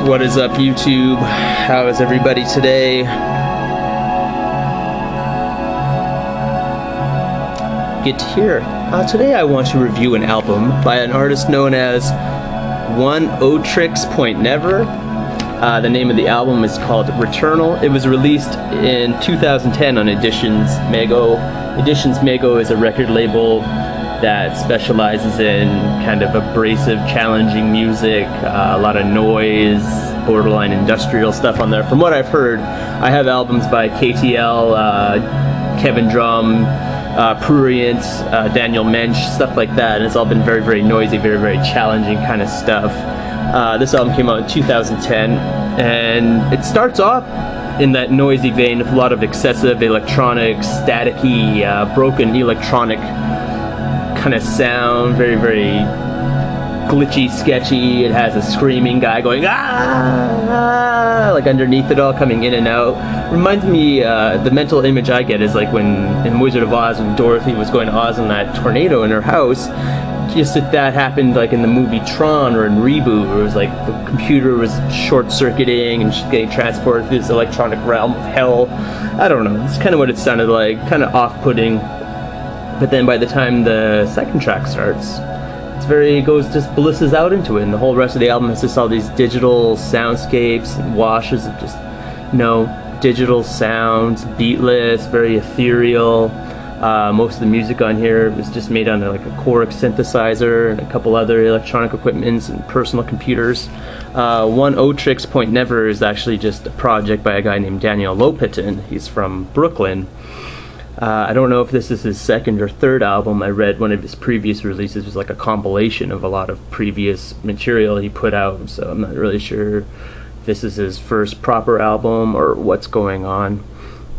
What is up, YouTube? How is everybody today? Good to hear. Today I want to review an album by an artist known as Oneohtrix Point Never. The name of the album is called Returnal. It was released in 2010 on Editions Mego. Editions Mego is a record label that specializes in kind of abrasive, challenging music, a lot of noise, borderline industrial stuff on there. From what I've heard, I have albums by KTL, Kevin Drum, Prurient, Daniel Mensch, stuff like that, and it's all been very, very noisy, very, very challenging kind of stuff. This album came out in 2010, and it starts off in that noisy vein with a lot of excessive electronic, staticky, broken electronic kind of sound, very, very glitchy, sketchy. It has a screaming guy going ah, like underneath it all, coming in and out. Reminds me, the mental image I get is like when in Wizard of Oz, when Dorothy was going to Oz in that tornado in her house. Just if that happened like in the movie Tron or in Reboot, where it was like the computer was short-circuiting and she's getting transported through this electronic realm of hell. I don't know, it's kind of what it sounded like, kind of off-putting. But then by the time the second track starts, it goes just blisses out into it, and the whole rest of the album has just all these digital soundscapes and washes of just, you know, digital sounds, beatless, very ethereal. Most of the music on here was just made on like a Korg synthesizer and a couple other electronic equipments and personal computers. Oneohtrix Point Never is actually just a project by a guy named Daniel Lopatin. He's from Brooklyn. I don't know if this is his second or third album. I read one of his previous releases was like a compilation of a lot of previous material he put out, so I'm not really sure if this is his first proper album or what's going on.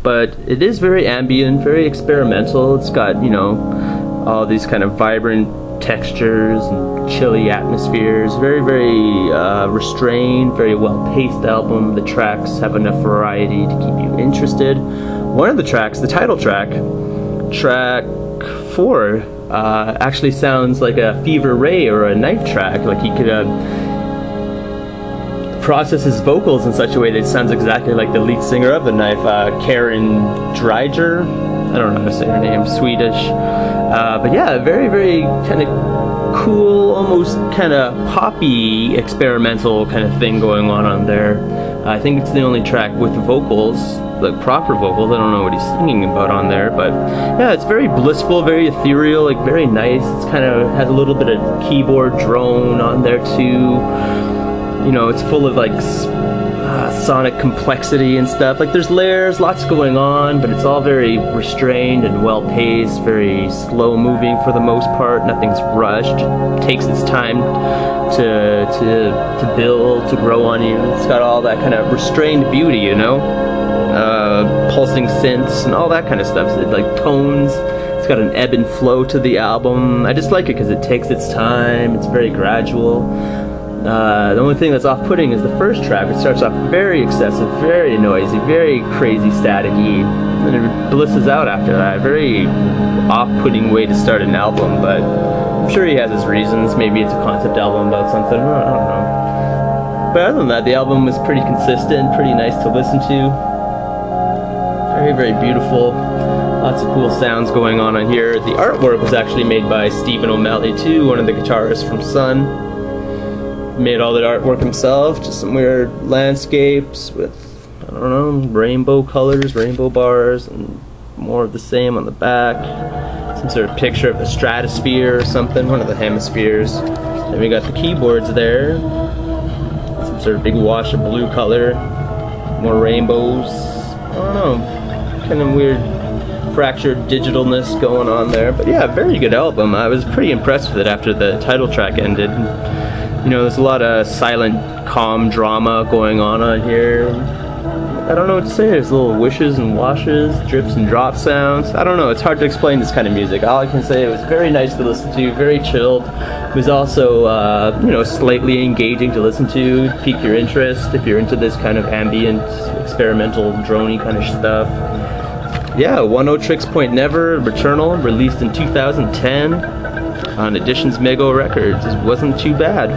But it is very ambient, very experimental. It's got, you know, all these kind of vibrant textures and chilly atmospheres. Very, very restrained, very well-paced album. The tracks have enough variety to keep you interested. One of the tracks, the title track, track 4, actually sounds like a Fever Ray or a Knife track. Like he could process his vocals in such a way that it sounds exactly like the lead singer of the Knife, Karen Dreiger. I don't know how to say her name, Swedish. But yeah, very, very kind of cool, almost kind of poppy, experimental kind of thing going on there. I think it's the only track with vocals, like proper vocals. I don't know what he's singing about on there, but yeah, it's very blissful, very ethereal, like very nice. It's kind of has a little bit of keyboard drone on there too. You know, it's full of like sonic complexity and stuff. Like there's layers, lots going on, but it's all very restrained and well-paced, very slow-moving for the most part. Nothing's rushed. It takes its time to build, to grow on you. It's got all that kind of restrained beauty, you know, pulsing synths and all that kind of stuff. So like tones. It's got an ebb and flow to the album. I just like it because it takes its time. It's very gradual. The only thing that's off-putting is the first track. It starts off very excessive, very noisy, very crazy, staticky, and it blisses out after that. Very off-putting way to start an album, but I'm sure he has his reasons. Maybe it's a concept album about something, I don't know. But other than that, the album was pretty consistent, pretty nice to listen to. Very, very beautiful. Lots of cool sounds going on here. The artwork was actually made by Stephen O'Malley too, one of the guitarists from Sun. Made all that artwork himself, just some weird landscapes with, I don't know, rainbow colors, rainbow bars, and more of the same on the back. Some sort of picture of the stratosphere or something, one of the hemispheres. Then we got the keyboards there. Some sort of big wash of blue color. More rainbows. I don't know, kind of weird fractured digitalness going on there. But yeah, very good album. I was pretty impressed with it after the title track ended. You know, there's a lot of silent, calm drama going on here. I don't know what to say. There's little wishes and washes, drips and drop sounds. I don't know. It's hard to explain this kind of music. All I can say, it was very nice to listen to, very chilled. It was also, you know, slightly engaging to listen to, pique your interest if you're into this kind of ambient, experimental, droney kind of stuff. Yeah, Oneohtrix Point Never, Returnal, released in 2010. On Editions Mego Records. It wasn't too bad.